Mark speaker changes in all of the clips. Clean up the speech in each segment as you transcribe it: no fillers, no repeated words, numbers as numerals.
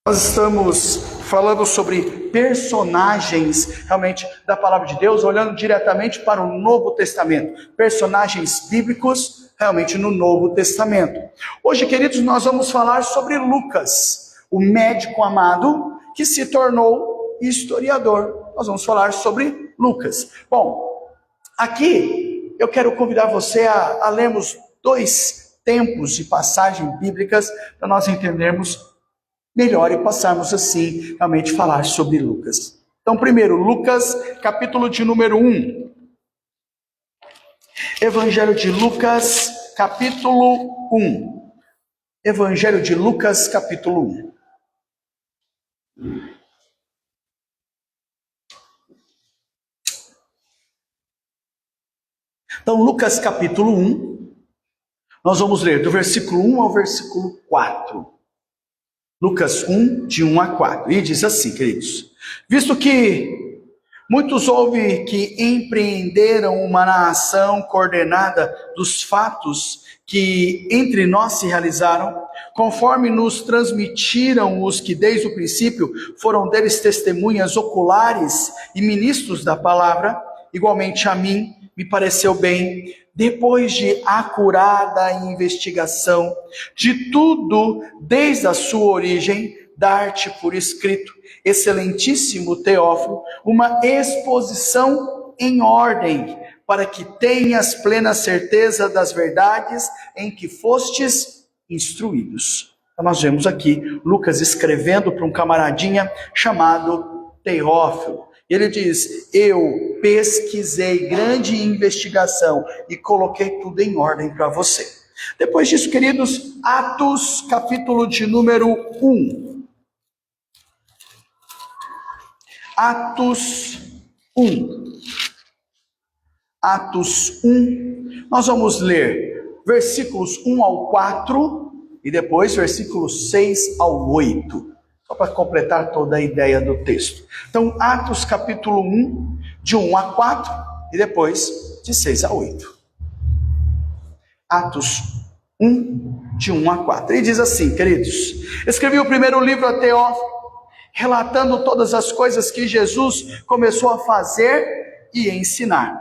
Speaker 1: Nós estamos falando sobre personagens realmente da palavra de Deus, olhando diretamente para o Novo Testamento, personagens bíblicos realmente no Novo Testamento. Hoje, queridos, nós vamos falar sobre Lucas, o médico amado que se tornou historiador. Nós vamos falar sobre Lucas. Bom, aqui eu quero convidar você a lermos dois tempos de passagem bíblicas para nós entendermos melhor e passarmos assim, realmente falar sobre Lucas. Então, primeiro, Lucas, capítulo de número 1. Evangelho de Lucas, capítulo 1. Evangelho de Lucas, capítulo 1. Então, Lucas, capítulo 1, nós vamos ler do versículo 1 ao versículo 4. Lucas 1, de 1 a 4. E diz assim, queridos: visto que muitos houve que empreenderam uma narração coordenada dos fatos que entre nós se realizaram, conforme nos transmitiram os que desde o princípio foram deles testemunhas oculares e ministros da palavra, igualmente a mim me pareceu bem, depois de acurada investigação de tudo desde a sua origem, dar-te por escrito, excelentíssimo Teófilo, uma exposição em ordem, para que tenhas plena certeza das verdades em que fostes instruídos. Então nós vemos aqui Lucas escrevendo para um camaradinha chamado Teófilo. Ele diz: eu pesquisei grande investigação e coloquei tudo em ordem para você. Depois disso, queridos, Atos, capítulo de número 1. Atos 1. Atos 1. Nós vamos ler versículos 1 ao 4 e depois versículos 6 ao 8. Só para completar toda a ideia do texto. Então, Atos capítulo 1, de 1 a 4, e depois de 6 a 8. Atos 1, de 1 a 4. E diz assim, queridos: escrevi o primeiro livro a Teófilo, relatando todas as coisas que Jesus começou a fazer e ensinar.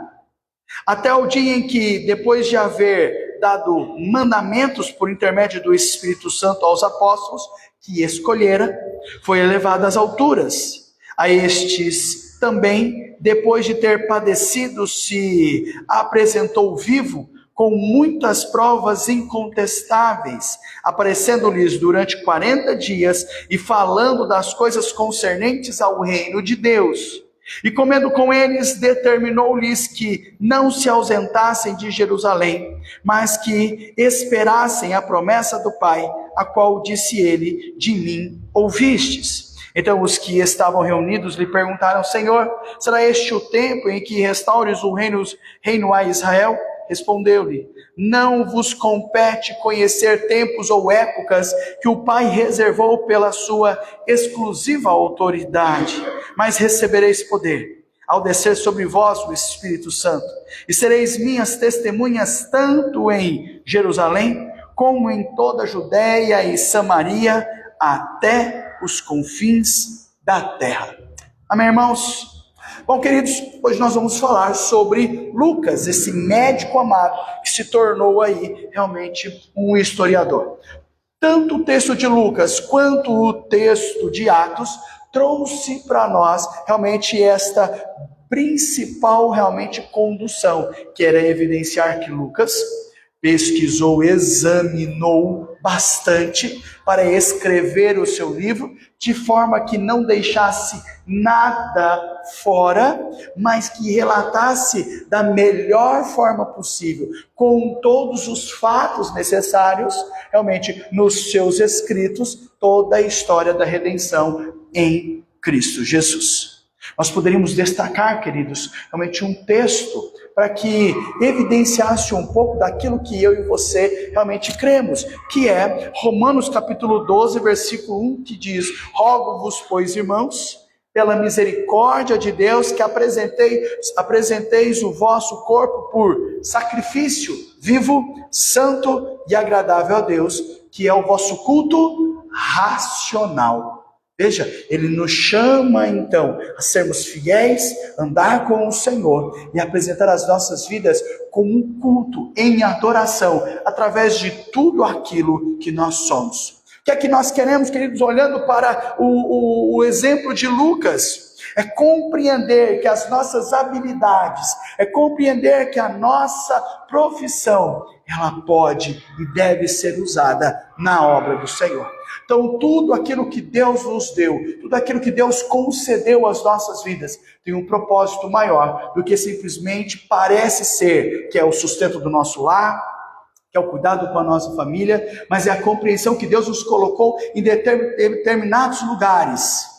Speaker 1: Até o dia em que, depois de haver dado mandamentos por intermédio do Espírito Santo aos apóstolos que escolhera, foi elevado às alturas. A estes também, depois de ter padecido, se apresentou vivo, com muitas provas incontestáveis, aparecendo-lhes durante 40 dias e falando das coisas concernentes ao reino de Deus. E comendo com eles, determinou-lhes que não se ausentassem de Jerusalém, mas que esperassem a promessa do Pai, a qual disse ele: de mim ouvistes. Então os que estavam reunidos lhe perguntaram: Senhor, será este o tempo em que restaures o reino a Israel? Respondeu-lhe: não vos compete conhecer tempos ou épocas que o Pai reservou pela sua exclusiva autoridade, mas recebereis poder ao descer sobre vós o Espírito Santo, e sereis minhas testemunhas tanto em Jerusalém, como em toda a Judéia e Samaria, até os confins da terra. Amém, irmãos? Bom, queridos, hoje nós vamos falar sobre Lucas, esse médico amado que se tornou aí realmente um historiador. Tanto o texto de Lucas quanto o texto de Atos trouxe para nós realmente esta principal realmente condução, que era evidenciar que Lucas pesquisou, examinou bastante para escrever o seu livro, de forma que não deixasse nada fora, mas que relatasse da melhor forma possível, com todos os fatos necessários, realmente nos seus escritos, toda a história da redenção em Cristo Jesus. Nós poderíamos destacar, queridos, realmente um texto para que evidenciasse um pouco daquilo que eu e você realmente cremos, que é Romanos capítulo 12, versículo 1, que diz: rogo-vos, pois, irmãos, pela misericórdia de Deus, que apresenteis o vosso corpo por sacrifício vivo, santo e agradável a Deus, que é o vosso culto racional. Veja, ele nos chama então a sermos fiéis, andar com o Senhor e apresentar as nossas vidas como um culto em adoração, através de tudo aquilo que nós somos. O que é que nós queremos, queridos, olhando para o exemplo de Lucas? É compreender que as nossas habilidades, é compreender que a nossa profissão, ela pode e deve ser usada na obra do Senhor. Então, tudo aquilo que Deus nos deu, tudo aquilo que Deus concedeu às nossas vidas, tem um propósito maior do que simplesmente parece ser, que é o sustento do nosso lar, que é o cuidado com a nossa família, mas é a compreensão que Deus nos colocou em determinados lugares,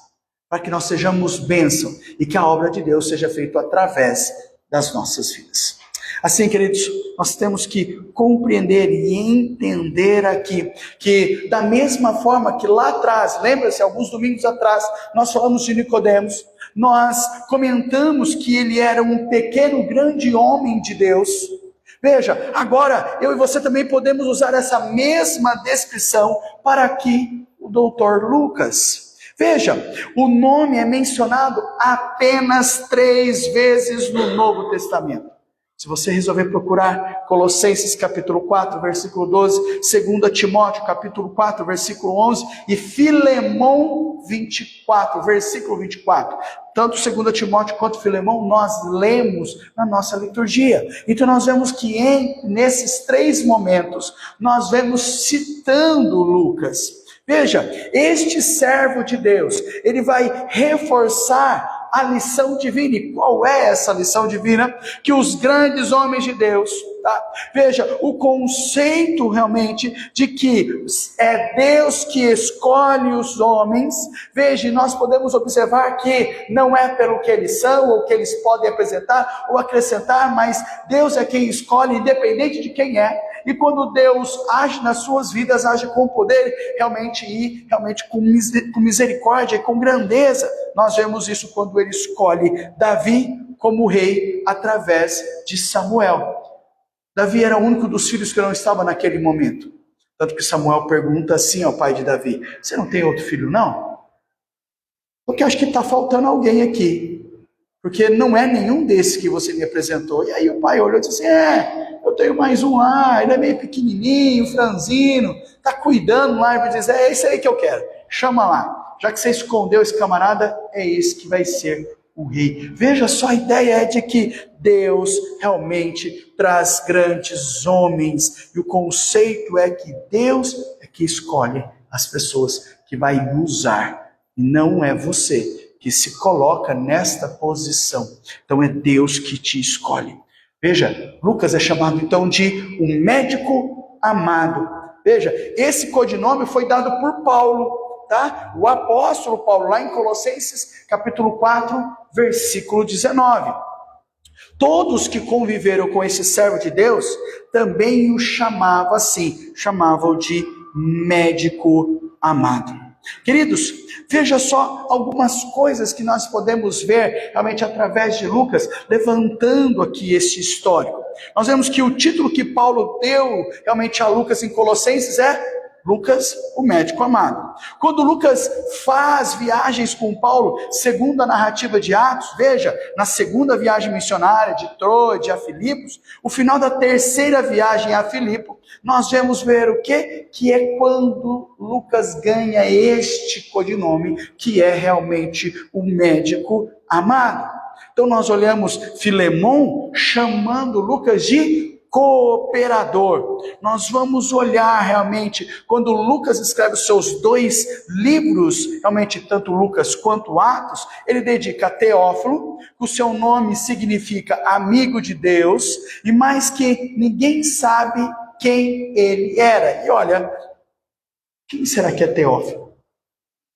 Speaker 1: para que nós sejamos bênção e que a obra de Deus seja feita através das nossas vidas. Assim, queridos, nós temos que compreender e entender aqui que da mesma forma que lá atrás, lembra-se, alguns domingos atrás, nós falamos de Nicodemos, nós comentamos que ele era um pequeno, grande homem de Deus. Veja, agora eu e você também podemos usar essa mesma descrição para aqui o doutor Lucas. Veja, o nome é mencionado apenas 3 vezes no Novo Testamento. Se você resolver procurar Colossenses capítulo 4, versículo 12, 2 Timóteo capítulo 4, versículo 11 e Filemão 24, versículo 24. Tanto 2 Timóteo quanto Filemão nós lemos na nossa liturgia. Então nós vemos que nesses 3 momentos, nós vemos citando Lucas. Veja, este servo de Deus, ele vai reforçar a lição divina. E qual é essa lição divina? Que os grandes homens de Deus, tá? Veja, o conceito realmente de que é Deus que escolhe os homens. Veja, nós podemos observar que não é pelo que eles são, ou que eles podem apresentar, ou acrescentar, mas Deus é quem escolhe, independente de quem é. E quando Deus age nas suas vidas, age com poder, realmente com misericórdia e com grandeza. Nós vemos isso quando ele escolhe Davi como rei através de Samuel. Davi era o único dos filhos que não estava naquele momento. Tanto que Samuel pergunta assim ao pai de Davi: você não tem outro filho não? Porque acho que está faltando alguém aqui. Porque não é nenhum desses que você me apresentou. E aí o pai olhou e disse assim: eu tenho mais um lá, ele é meio pequenininho, franzino, está cuidando lá. E vai dizer: é esse aí que eu quero, chama lá. Já que você escondeu esse camarada, é esse que vai ser o rei. Veja só, a ideia é de que Deus realmente traz grandes homens. E o conceito é que Deus é que escolhe as pessoas que vai usar. E não é você que se coloca nesta posição. Então é Deus que te escolhe. Veja, Lucas é chamado então de um médico amado. Veja, esse codinome foi dado por Paulo, tá? O apóstolo Paulo, lá em Colossenses capítulo 4, versículo 19. Todos que conviveram com esse servo de Deus também o chamavam assim, chamavam de médico amado. Queridos, veja só algumas coisas que nós podemos ver realmente através de Lucas, levantando aqui esse histórico. Nós vemos que o título que Paulo deu realmente a Lucas em Colossenses é Lucas, o médico amado. Quando Lucas faz viagens com Paulo, segundo a narrativa de Atos, veja, na segunda viagem missionária de Troade a Filipos, o final da terceira viagem a Filipe, nós vemos ver o quê? Que é quando Lucas ganha este codinome, que é realmente o médico amado. Então nós olhamos Filemão chamando Lucas de cooperador. Nós vamos olhar realmente, quando Lucas escreve os seus 2 livros, realmente tanto Lucas quanto Atos, ele dedica a Teófilo, que o seu nome significa amigo de Deus, e mais que ninguém sabe quem ele era. E olha, quem será que é Teófilo?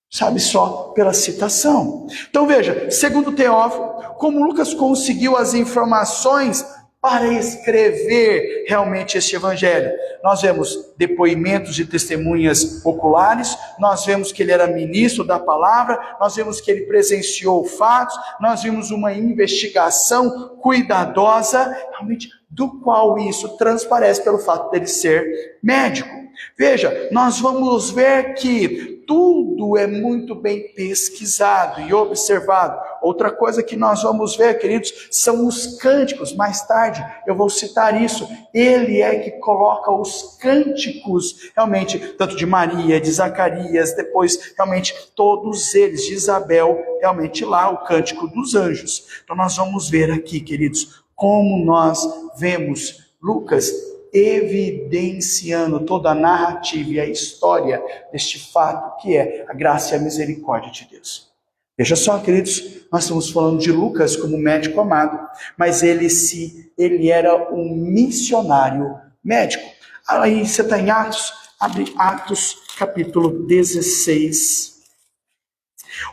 Speaker 1: Sabe só pela citação. Então veja, segundo Teófilo, como Lucas conseguiu as informações para escrever realmente este evangelho? Nós vemos depoimentos de testemunhas oculares, nós vemos que ele era ministro da palavra, nós vemos que ele presenciou fatos, nós vimos uma investigação cuidadosa, realmente do qual isso transparece pelo fato dele ser médico. Veja, nós vamos ver que tudo é muito bem pesquisado e observado. Outra coisa que nós vamos ver, queridos, são os cânticos. Mais tarde eu vou citar isso. Ele é que coloca os cânticos, realmente, tanto de Maria, de Zacarias, depois, realmente, todos eles, de Isabel, realmente lá, o cântico dos anjos. Então nós vamos ver aqui, queridos, como nós vemos Lucas evidenciando toda a narrativa e a história deste fato que é a graça e a misericórdia de Deus. Veja só, queridos, nós estamos falando de Lucas como médico amado, mas ele era um missionário médico. Aí você está em Atos, abre Atos capítulo 16.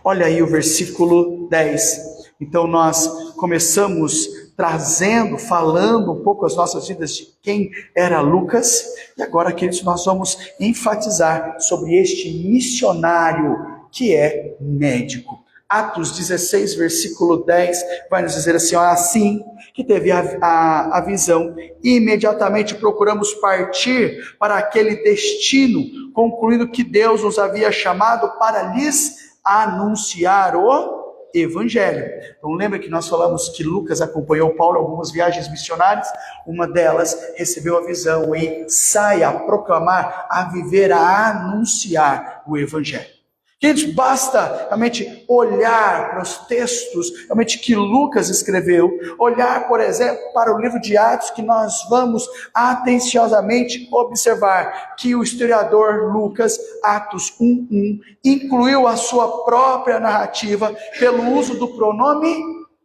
Speaker 1: Olha aí o versículo 10. Então nós começamos falando um pouco as nossas vidas de quem era Lucas, e agora, queridos, nós vamos enfatizar sobre este missionário que é médico. Atos 16, versículo 10, vai nos dizer assim: assim que teve a visão, imediatamente procuramos partir para aquele destino, concluindo que Deus nos havia chamado para lhes anunciar o Evangelho. Então lembra que nós falamos que Lucas acompanhou Paulo em algumas viagens missionárias? Uma delas recebeu a visão e sai a proclamar, a viver, a anunciar o Evangelho. Queridos, basta realmente olhar para os textos realmente que Lucas escreveu, olhar, por exemplo, para o livro de Atos, que nós vamos atenciosamente observar que o historiador Lucas, Atos 1:1, incluiu a sua própria narrativa pelo uso do pronome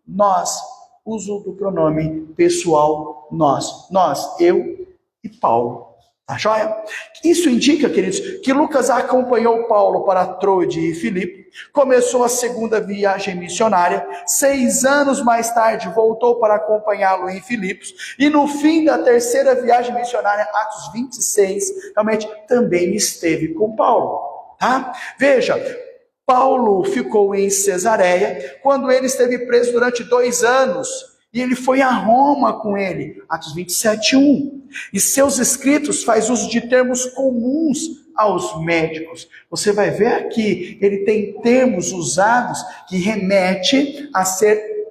Speaker 1: nós, uso do pronome pessoal nós, eu e Paulo. Tá joia? Isso indica, queridos, que Lucas acompanhou Paulo para Troade e Filipe, começou a segunda viagem missionária, 6 anos mais tarde voltou para acompanhá-lo em Filipos, e no fim da terceira viagem missionária, Atos 26, realmente também esteve com Paulo. Tá? Veja, Paulo ficou em Cesareia, quando ele esteve preso durante 2 anos, e ele foi a Roma com ele, Atos 27:1. E seus escritos faz uso de termos comuns aos médicos. Você vai ver aqui, ele tem termos usados que remete a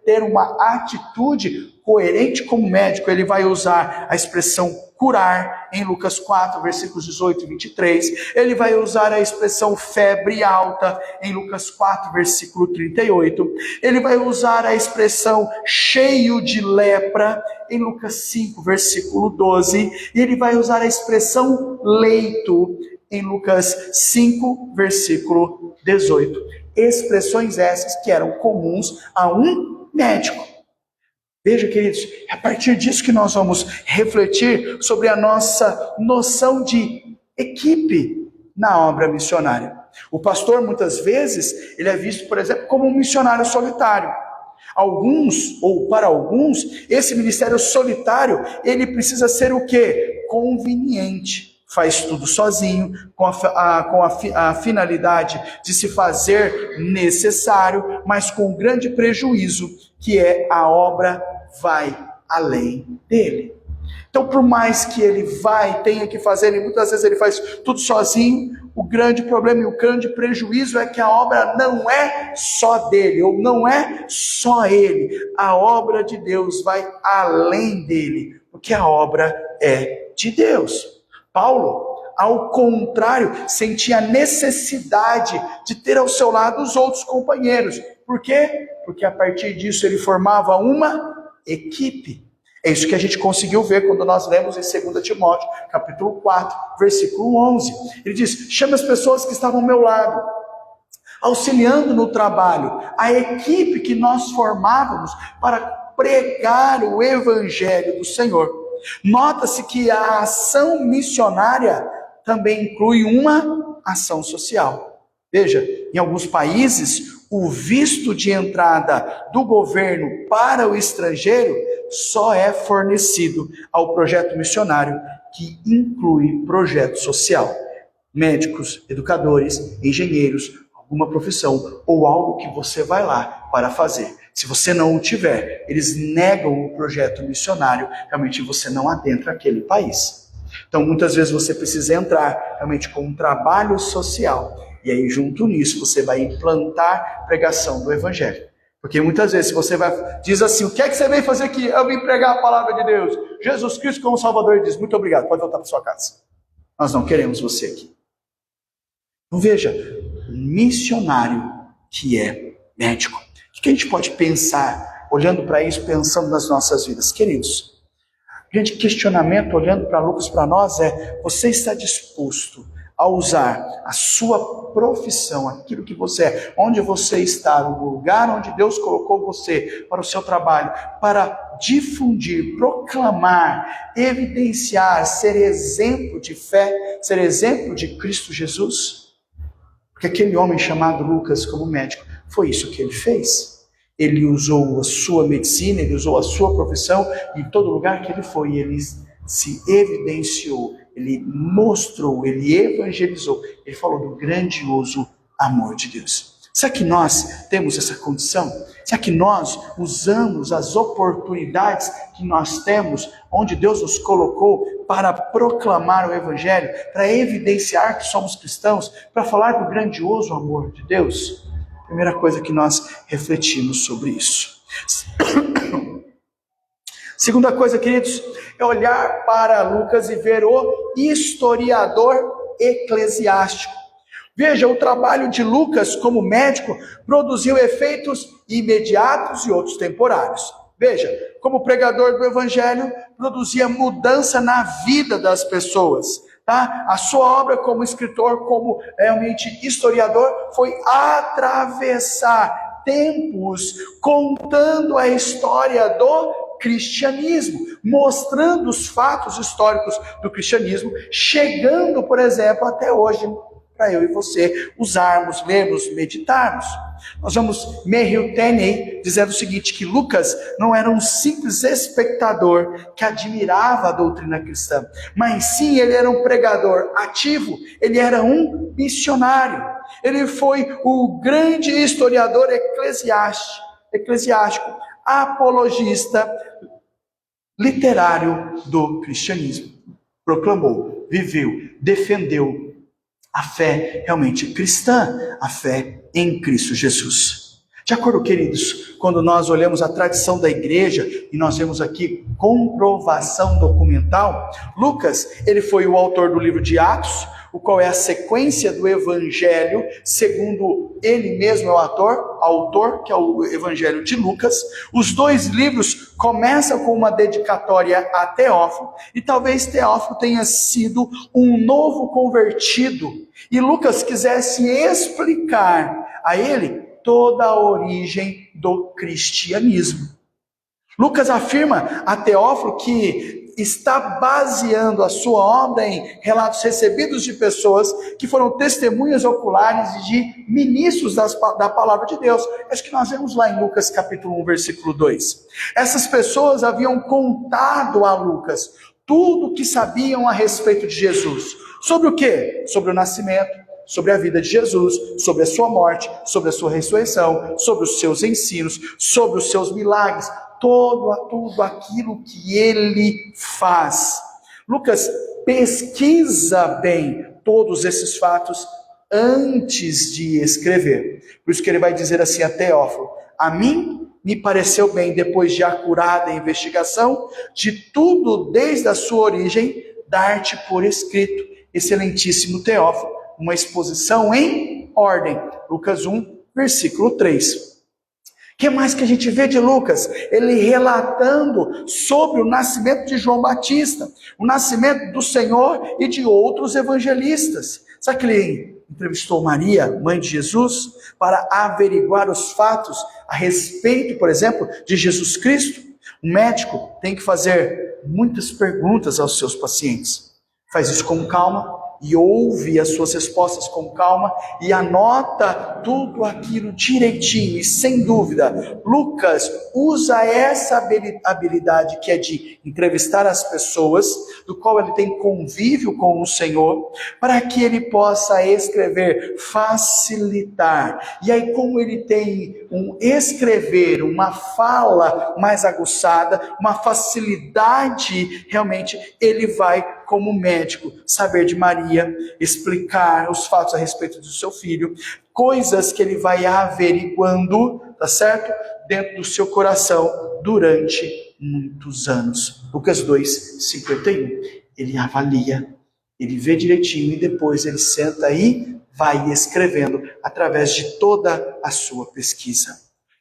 Speaker 1: ter uma atitude coerente como médico. Ele vai usar a expressão curar em Lucas 4, versículos 18 e 23. Ele vai usar a expressão febre alta em Lucas 4, versículo 38. Ele vai usar a expressão cheio de lepra em Lucas 5, versículo 12. E ele vai usar a expressão leito em Lucas 5, versículo 18. Expressões essas que eram comuns a um médico. Veja, queridos, é a partir disso que nós vamos refletir sobre a nossa noção de equipe na obra missionária. O pastor, muitas vezes, ele é visto, por exemplo, como um missionário solitário. Para alguns, esse ministério solitário, ele precisa ser o quê? Conveniente. Faz tudo sozinho, com a finalidade de se fazer necessário, mas com um grande prejuízo, que é a obra vai além dele. Então, por mais que ele tenha que fazer, e muitas vezes ele faz tudo sozinho, o grande problema e o grande prejuízo é que a obra não é só dele, ou não é só ele. A obra de Deus vai além dele, porque a obra é de Deus. Paulo, ao contrário, sentia a necessidade de ter ao seu lado os outros companheiros. Por quê? Porque a partir disso ele formava uma equipe. É isso que a gente conseguiu ver quando nós lemos em 2 Timóteo, capítulo 4, versículo 11. Ele diz: chame as pessoas que estavam ao meu lado, auxiliando no trabalho, a equipe que nós formávamos para pregar o evangelho do Senhor. Nota-se que a ação missionária também inclui uma ação social. Veja, em alguns países, o visto de entrada do governo para o estrangeiro só é fornecido ao projeto missionário, que inclui projeto social. Médicos, educadores, engenheiros, alguma profissão ou algo que você vai lá para fazer. Se você não o tiver, eles negam o projeto missionário, realmente você não adentra aquele país. Então, muitas vezes você precisa entrar realmente com um trabalho social. E aí, junto nisso, você vai implantar a pregação do Evangelho. Porque muitas vezes você diz assim, o que é que você veio fazer aqui? Eu vim pregar a palavra de Deus. Jesus Cristo como Salvador, ele diz, muito obrigado, pode voltar para sua casa. Nós não queremos você aqui. Então veja, um missionário que é médico. O que a gente pode pensar, olhando para isso, pensando nas nossas vidas? Queridos, o grande questionamento, olhando para Lucas, para nós, é: você está disposto a usar a sua profissão, aquilo que você é, onde você está, no lugar onde Deus colocou você, para o seu trabalho, para difundir, proclamar, evidenciar, ser exemplo de fé, ser exemplo de Cristo Jesus? Porque aquele homem chamado Lucas, como médico, foi isso que ele fez. Ele usou a sua medicina, ele usou a sua profissão, e em todo lugar que ele foi, ele se evidenciou, ele mostrou, ele evangelizou, ele falou do grandioso amor de Deus. Será que nós temos essa condição? Será que nós usamos as oportunidades que nós temos, onde Deus nos colocou, para proclamar o Evangelho, para evidenciar que somos cristãos, para falar do grandioso amor de Deus? Primeira coisa que nós refletimos sobre isso. Segunda coisa, queridos, é olhar para Lucas e ver o historiador eclesiástico. Veja, o trabalho de Lucas como médico produziu efeitos imediatos e outros temporários. Veja, como pregador do Evangelho, produzia mudança na vida das pessoas. Tá? A sua obra como escritor, como realmente historiador, foi atravessar tempos contando a história do cristianismo, mostrando os fatos históricos do cristianismo, chegando, por exemplo, até hoje, para eu e você usarmos, lermos, meditarmos. Nós vamos Merrill Tenney dizendo o seguinte, que Lucas não era um simples espectador que admirava a doutrina cristã, mas sim ele era um pregador ativo, ele era um missionário, ele foi o grande historiador eclesiástico, apologista, literário do cristianismo. Proclamou, viveu, defendeu a fé realmente cristã, a fé em Cristo Jesus. De acordo, queridos, quando nós olhamos a tradição da igreja, e nós vemos aqui comprovação documental, Lucas, ele foi o autor do livro de Atos, o qual é a sequência do Evangelho, segundo ele mesmo é o autor, que é o Evangelho de Lucas. Os dois livros começam com uma dedicatória a Teófilo, e talvez Teófilo tenha sido um novo convertido, e Lucas quisesse explicar a ele toda a origem do cristianismo. Lucas afirma a Teófilo que está baseando a sua obra em relatos recebidos de pessoas que foram testemunhas oculares e de ministros da palavra de Deus. Acho que nós vemos lá em Lucas capítulo 1, versículo 2. Essas pessoas haviam contado a Lucas tudo o que sabiam a respeito de Jesus. Sobre o quê? Sobre o nascimento, sobre a vida de Jesus, sobre a sua morte, sobre a sua ressurreição, sobre os seus ensinos, sobre os seus milagres, tudo aquilo que ele faz. Lucas pesquisa bem todos esses fatos antes de escrever. Por isso que ele vai dizer assim a Teófilo: a mim me pareceu bem, depois de acurada investigação de tudo desde a sua origem, dar-te por escrito, excelentíssimo Teófilo, uma exposição em ordem. Lucas 1, versículo 3. O que mais que a gente vê de Lucas? Ele relatando sobre o nascimento de João Batista, o nascimento do Senhor e de outros evangelistas. Sabe que ele entrevistou Maria, mãe de Jesus, para averiguar os fatos a respeito, por exemplo, de Jesus Cristo? Um médico tem que fazer muitas perguntas aos seus pacientes. Faz isso com calma e ouve as suas respostas com calma e anota tudo aquilo direitinho. E sem dúvida, Lucas usa essa habilidade que é de entrevistar as pessoas, do qual ele tem convívio com o Senhor, para que ele possa escrever, facilitar. E aí, como ele tem um escrever, uma fala mais aguçada, uma facilidade, realmente ele vai como médico, saber de Maria, explicar os fatos a respeito do seu filho, coisas que ele vai averiguando, tá certo? Dentro do seu coração durante muitos anos. Lucas 2:51. Ele avalia, ele vê direitinho e depois ele senta e vai escrevendo através de toda a sua pesquisa.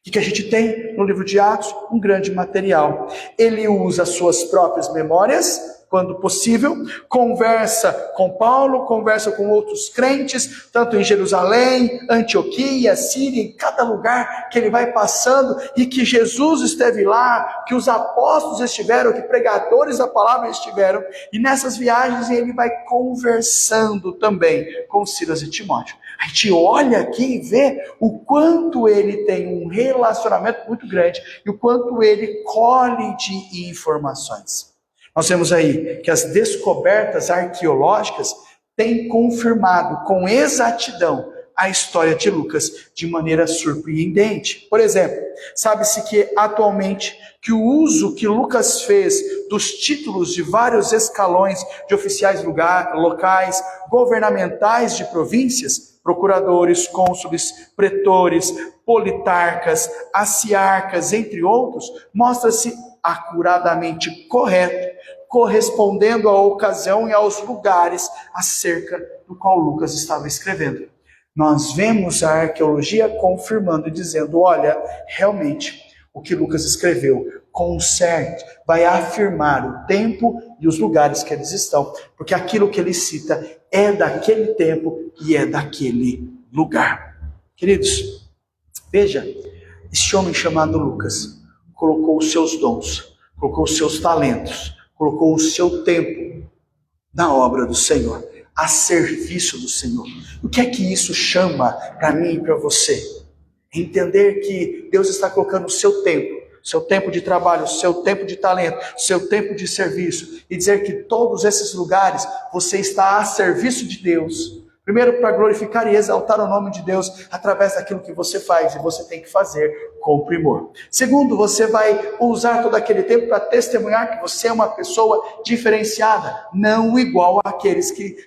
Speaker 1: O que a gente tem no livro de Atos? Um grande material. Ele usa suas próprias memórias, quando possível, conversa com Paulo, conversa com outros crentes, tanto em Jerusalém, Antioquia, Síria, em cada lugar que ele vai passando, e que Jesus esteve lá, que os apóstolos estiveram, que pregadores da palavra estiveram, e nessas viagens ele vai conversando também com Silas e Timóteo. A gente olha aqui e vê o quanto ele tem um relacionamento muito grande e o quanto ele colhe de informações. Nós vemos aí que as descobertas arqueológicas têm confirmado com exatidão a história de Lucas de maneira surpreendente. Por exemplo, sabe-se que atualmente que o uso que Lucas fez dos títulos de vários escalões de oficiais locais, governamentais de províncias, procuradores, cônsules, pretores, politarcas, aciarcas, entre outros, mostra-se acuradamente correto, correspondendo à ocasião e aos lugares acerca do qual Lucas estava escrevendo. Nós vemos a arqueologia confirmando e dizendo, olha, realmente, o que Lucas escreveu concerne, vai afirmar o tempo e os lugares que eles estão, porque aquilo que ele cita é daquele tempo e é daquele lugar. Queridos, veja, este homem chamado Lucas colocou os seus dons, colocou os seus talentos, colocou o seu tempo na obra do Senhor, a serviço do Senhor. O que é que isso chama para mim e para você? Entender que Deus está colocando o seu tempo de trabalho, o seu tempo de talento, o seu tempo de serviço, e dizer que todos esses lugares você está a serviço de Deus. Primeiro, para glorificar e exaltar o nome de Deus através daquilo que você faz, e você tem que fazer com primor. Segundo, você vai usar todo aquele tempo para testemunhar que você é uma pessoa diferenciada, não igual àqueles que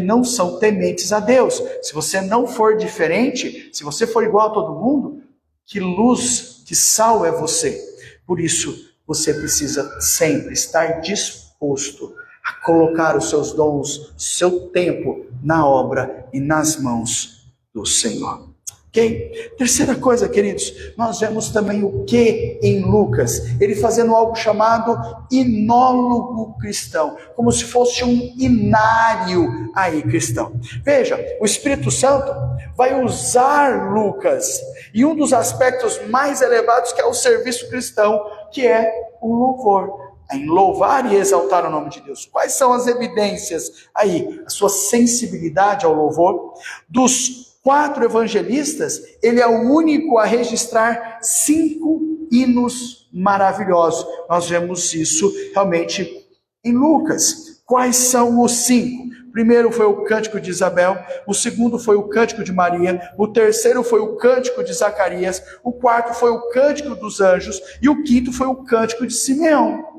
Speaker 1: não são tementes a Deus. Se você não for diferente, se você for igual a todo mundo, que luz, que sal é você. Por isso, você precisa sempre estar disposto a colocar os seus dons, seu tempo na obra e nas mãos do Senhor. Ok? Terceira coisa, queridos, nós vemos também o que em Lucas? Ele fazendo algo chamado inólogo cristão, como se fosse um inário aí cristão. Veja, o Espírito Santo vai usar Lucas, e um dos aspectos mais elevados que é o serviço cristão, que é o louvor. Em louvar e exaltar o nome de Deus. Quais são as evidências aí? A sua sensibilidade ao louvor. Dos 4 evangelistas, ele é o único a registrar 5 hinos maravilhosos. Nós vemos isso realmente em Lucas. Quais são os 5? O primeiro foi o cântico de Isabel, o segundo foi o cântico de Maria, o terceiro foi o cântico de Zacarias, o quarto foi o cântico dos anjos e o quinto foi o cântico de Simeão.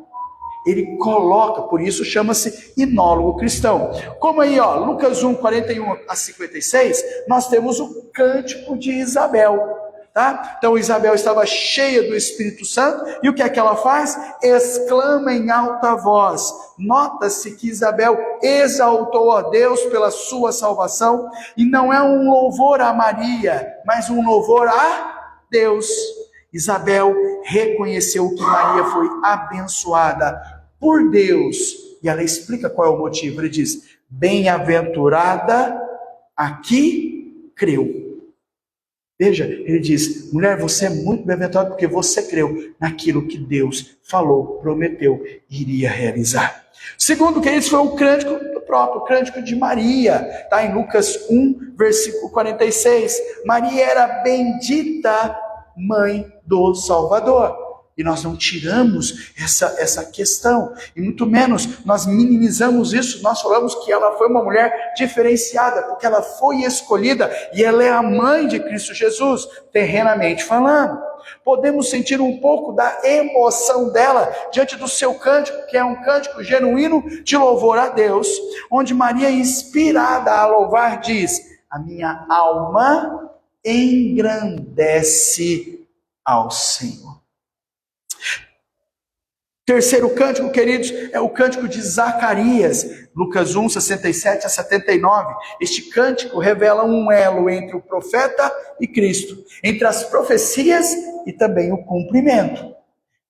Speaker 1: Ele coloca, por isso chama-se inólogo cristão. Como aí, Lucas 1, 41 a 56, nós temos o cântico de Isabel. Tá? Então Isabel estava cheia do Espírito Santo, e o que é que ela faz? Exclama em alta voz. Nota-se que Isabel exaltou a Deus pela sua salvação, e não é um louvor a Maria, mas um louvor a Deus. Isabel reconheceu que Maria foi abençoada por Deus, e ela explica qual é o motivo. Ele diz, bem-aventurada a que creu. Veja, ele diz, mulher, você é muito bem-aventurada porque você creu naquilo que Deus falou, prometeu, iria realizar. Segundo, queridos, foi o cântico do próprio, o cântico de Maria, está em Lucas 1, versículo 46. Maria era bendita mãe do Salvador. E nós não tiramos essa questão, e muito menos nós minimizamos isso. Nós falamos que ela foi uma mulher diferenciada, porque ela foi escolhida, e ela é a mãe de Cristo Jesus, terrenamente falando. podemos sentir um pouco da emoção dela diante do seu cântico, que é um cântico genuíno de louvor a Deus, onde Maria, inspirada a louvar, diz: a minha alma engrandece ao Senhor. Terceiro cântico, queridos, é o cântico de Zacarias, Lucas 1, 67 a 79. Este cântico revela um elo entre o profeta e Cristo, entre as profecias e também o cumprimento.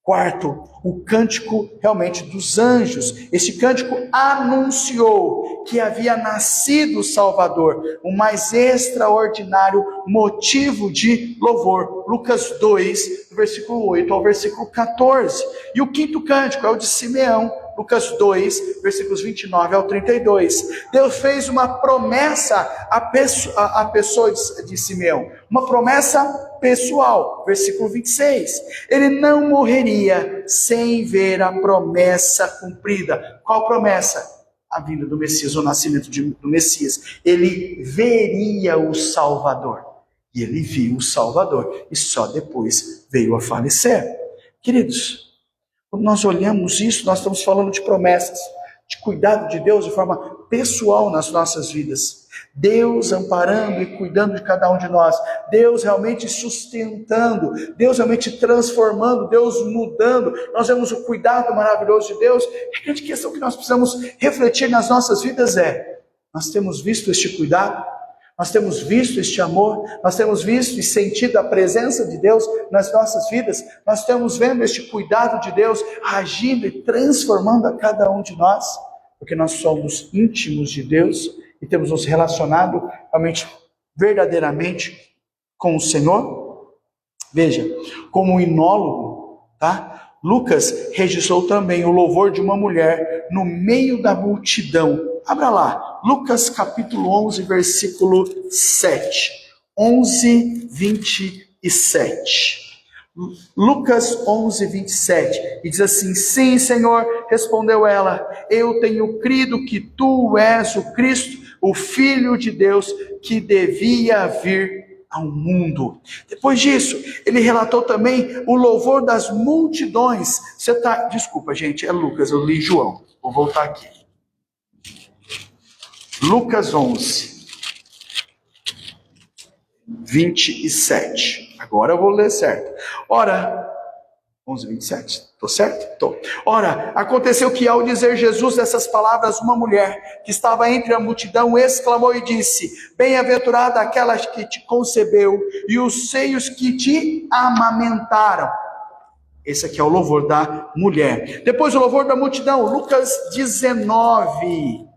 Speaker 1: Quarto, o cântico realmente dos anjos. Este cântico anunciou que havia nascido o Salvador, o mais extraordinário motivo de louvor. Lucas 2, do versículo 8 ao versículo 14. E o quinto cântico é o de Simeão, Lucas 2, versículos 29 ao 32. Deus fez uma promessa à pessoa de Simeão, uma promessa pessoal, versículo 26. Ele não morreria sem ver a promessa cumprida. Qual promessa? A vinda do Messias, o nascimento do Messias. Ele veria o Salvador. E ele viu o Salvador. E só depois veio a falecer. Queridos, quando nós olhamos isso, nós estamos falando de promessas, de cuidado de Deus de forma pessoal nas nossas vidas. Deus amparando e cuidando de cada um de nós. Deus realmente sustentando. Deus realmente transformando. Deus mudando. Nós vemos o cuidado maravilhoso de Deus. E a grande questão que nós precisamos refletir nas nossas vidas é: nós temos visto este cuidado? Nós temos visto este amor? Nós temos visto e sentido a presença de Deus nas nossas vidas? Nós estamos vendo este cuidado de Deus agindo e transformando a cada um de nós? Porque nós somos íntimos de Deus e temos nos relacionado realmente, verdadeiramente com o Senhor. Veja, como inólogo, tá? Lucas registrou também o louvor de uma mulher no meio da multidão. Abra lá, Lucas capítulo 11, versículo 7. 11, 27. Lucas 11, 27. E diz assim: sim, Senhor, respondeu ela, eu tenho crido que tu és o Cristo, o Filho de Deus, que devia vir ao mundo. Depois disso, ele relatou também o louvor das multidões. Desculpa, gente, é Lucas, eu li João. Vou voltar aqui. Lucas 11, 27. Agora eu vou ler certo. Ora, 11, 27. Estou certo? Estou. Ora, aconteceu que ao dizer Jesus essas palavras, uma mulher que estava entre a multidão exclamou e disse: bem-aventurada aquela que te concebeu e os seios que te amamentaram. Esse aqui é o louvor da mulher. Depois o louvor da multidão, Lucas 19.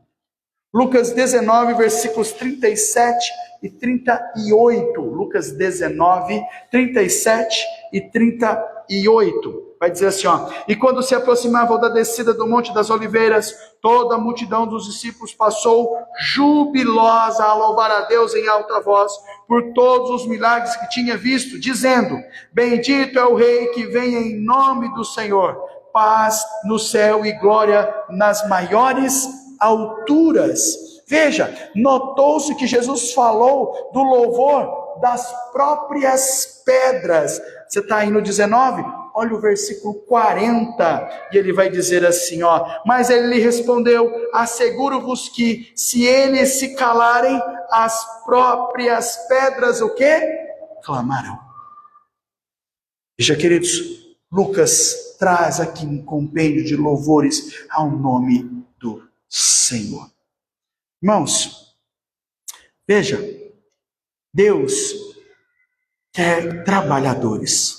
Speaker 1: Lucas 19, versículos 37 e 38. Lucas 19, 37 e 38. Vai dizer assim, ó: e quando se aproximavam da descida do Monte das Oliveiras, toda a multidão dos discípulos passou jubilosa a louvar a Deus em alta voz, por todos os milagres que tinha visto, dizendo: bendito é o Rei que vem em nome do Senhor, paz no céu e glória nas maiores alturas. Veja, notou-se que Jesus falou do louvor das próprias pedras. Você está aí no 19? Olha o versículo 40, e ele vai dizer assim, ó: mas ele lhe respondeu: asseguro-vos que, se eles se calarem, as próprias pedras, o quê? Clamarão. Veja, queridos, Lucas traz aqui um compêndio de louvores ao nome do Senhor. Irmãos, veja, Deus quer trabalhadores.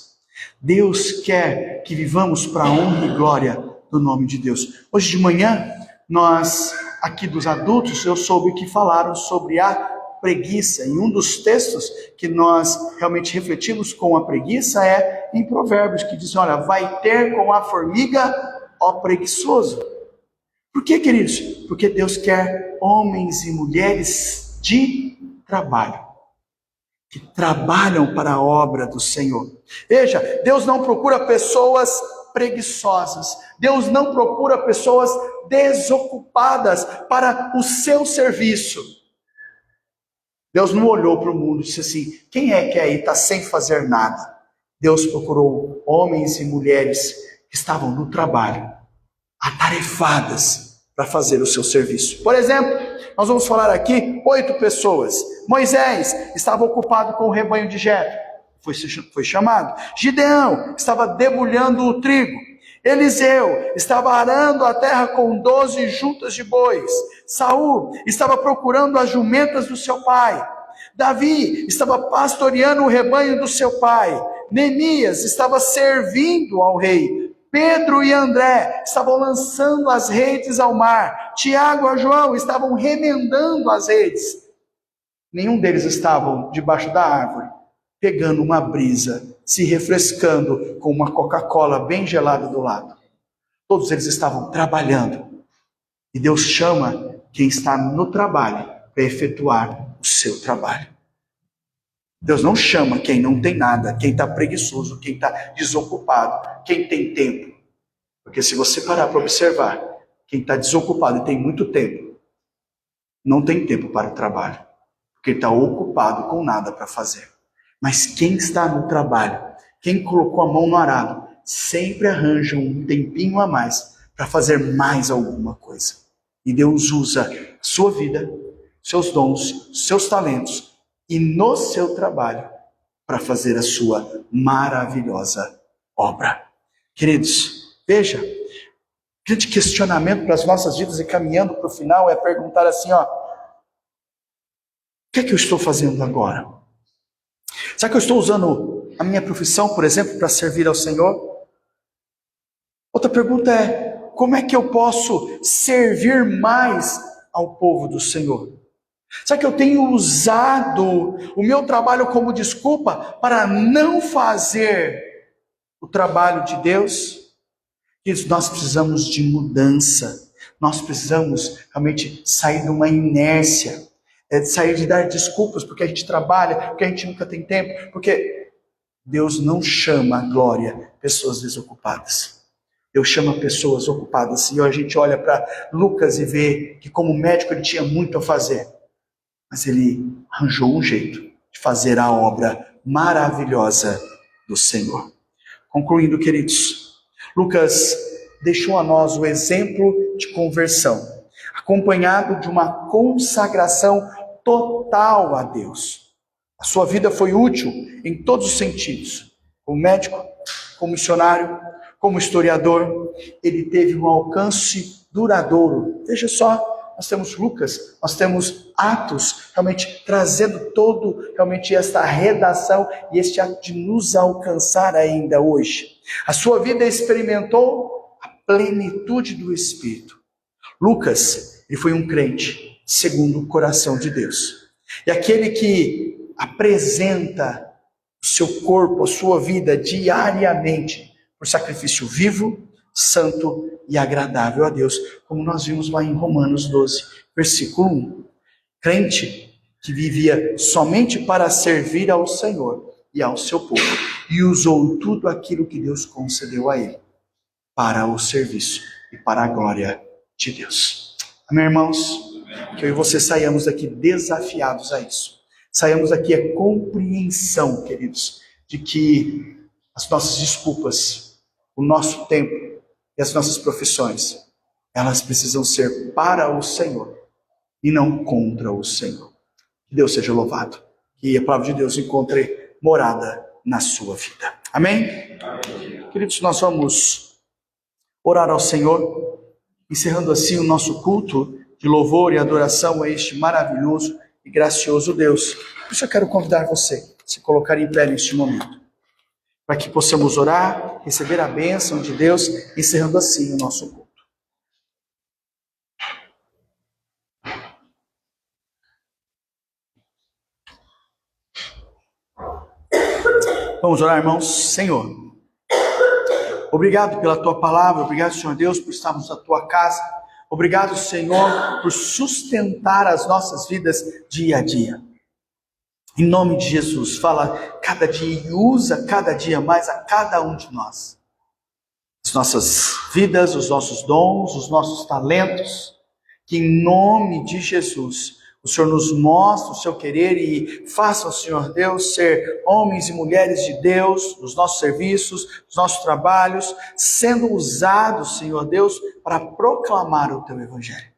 Speaker 1: Deus quer que vivamos para a honra e glória do nome de Deus. Hoje de manhã, nós, aqui dos adultos, eu soube que falaram sobre a preguiça. E um dos textos que nós realmente refletimos com a preguiça é em Provérbios, que diz, olha, vai ter com a formiga, ó preguiçoso. Por que, queridos? Porque Deus quer homens e mulheres de trabalho, que trabalham para a obra do Senhor. Veja, Deus não procura pessoas preguiçosas. Deus não procura pessoas desocupadas para o seu serviço. Deus não olhou para o mundo e disse assim: quem é que aí está sem fazer nada? Deus procurou homens e mulheres que estavam no trabalho, atarefadas para fazer o seu serviço. Por exemplo, nós vamos falar aqui 8 pessoas. Moisés estava ocupado com o rebanho de Jetro, foi chamado. Gideão estava debulhando o trigo. Eliseu estava arando a terra com 12 juntas de bois. Saul estava procurando as jumentas do seu pai. Davi estava pastoreando o rebanho do seu pai. Neemias estava servindo ao rei. Pedro e André estavam lançando as redes ao mar. Tiago e João estavam remendando as redes. Nenhum deles estavam debaixo da árvore, pegando uma brisa, se refrescando com uma Coca-Cola bem gelada do lado. Todos eles estavam trabalhando. E Deus chama quem está no trabalho para efetuar o seu trabalho. Deus não chama quem não tem nada, quem está preguiçoso, quem está desocupado, quem tem tempo. Porque se você parar para observar, quem está desocupado e tem muito tempo, não tem tempo para o trabalho. Porque está ocupado com nada para fazer. Mas quem está no trabalho, quem colocou a mão no arado, sempre arranja um tempinho a mais para fazer mais alguma coisa. E Deus usa a sua vida, seus dons, seus talentos e no seu trabalho para fazer a sua maravilhosa obra. Queridos, veja, grande questionamento para as nossas vidas e caminhando para o final é perguntar assim, o que é que eu estou fazendo agora? Será que eu estou usando a minha profissão, por exemplo, para servir ao Senhor? Outra pergunta é, como é que eu posso servir mais ao povo do Senhor? Será que eu tenho usado o meu trabalho como desculpa para não fazer o trabalho de Deus? Nós precisamos de mudança. Nós precisamos realmente sair de uma inércia. Sair de dar desculpas porque a gente trabalha, porque a gente nunca tem tempo. Porque Deus não chama a glória pessoas desocupadas. Deus chama pessoas ocupadas. E a gente olha para Lucas e vê que como médico ele tinha muito a fazer. Mas ele arranjou um jeito de fazer a obra maravilhosa do Senhor. Concluindo, queridos, Lucas deixou a nós o exemplo de conversão, acompanhado de uma consagração total a Deus. A sua vida foi útil em todos os sentidos. Como médico, como missionário, como historiador, ele teve um alcance duradouro. Veja só, nós temos Lucas, nós temos Atos, realmente trazendo realmente esta redação e este ato de nos alcançar ainda hoje. A sua vida experimentou a plenitude do Espírito. Lucas, ele foi um crente segundo o coração de Deus. E aquele que apresenta o seu corpo, a sua vida diariamente por sacrifício vivo, santo e agradável a Deus, como nós vimos lá em Romanos 12, versículo 1. Crente que vivia somente para servir ao Senhor e ao seu povo, e usou tudo aquilo que Deus concedeu a ele para o serviço e para a glória de Deus. Amém, irmãos? Que eu e você saiamos daqui desafiados a isso. Saiamos daqui a compreensão, queridos, de que as nossas desculpas, o nosso tempo e as nossas profissões, elas precisam ser para o Senhor e não contra o Senhor. Que Deus seja louvado. Que a palavra de Deus encontre morada na sua vida. Amém? Amém. Queridos, nós vamos orar ao Senhor, encerrando assim o nosso culto de louvor e adoração a este maravilhoso e gracioso Deus. Por isso eu quero convidar você a se colocar em pé neste momento, para que possamos orar, receber a bênção de Deus, encerrando assim o nosso culto. Vamos orar, irmãos. Senhor, obrigado pela Tua palavra, obrigado, Senhor Deus, por estarmos na Tua casa. Obrigado, Senhor, por sustentar as nossas vidas dia a dia. Em nome de Jesus, fala cada dia e usa cada dia mais a cada um de nós. As nossas vidas, os nossos dons, os nossos talentos, que em nome de Jesus O Senhor nos mostra o seu querer e faça, Senhor Deus, ser homens e mulheres de Deus nos nossos serviços, nos nossos trabalhos, sendo usados, Senhor Deus, para proclamar o teu evangelho.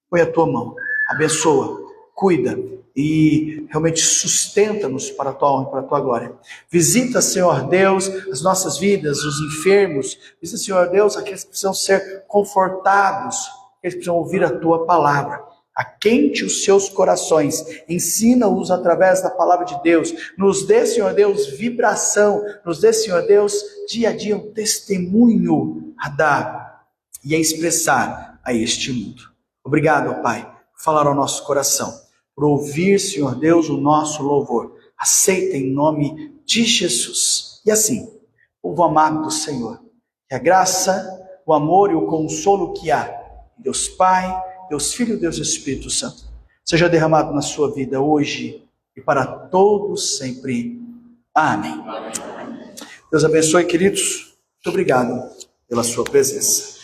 Speaker 1: Põe a tua mão, abençoa, cuida e realmente sustenta-nos para a tua honra e para a tua glória. Visita, Senhor Deus, as nossas vidas, os enfermos. Visita, Senhor Deus, aqueles que precisam ser confortados, aqueles que precisam ouvir a tua palavra. Aquente os seus corações, ensina-os através da palavra de Deus. Nos dê, Senhor Deus, vibração. Nos dê, Senhor Deus, dia a dia um testemunho a dar e a expressar a este mundo. Obrigado, Pai, por falar ao nosso coração, por ouvir, Senhor Deus, o nosso louvor. Aceita em nome de Jesus. E assim, povo amado do Senhor, que a graça, o amor e o consolo que há em Deus Pai, Deus Filho e Deus Espírito Santo seja derramado na sua vida hoje e para todos sempre. Amém. Deus abençoe, queridos. Muito obrigado pela sua presença.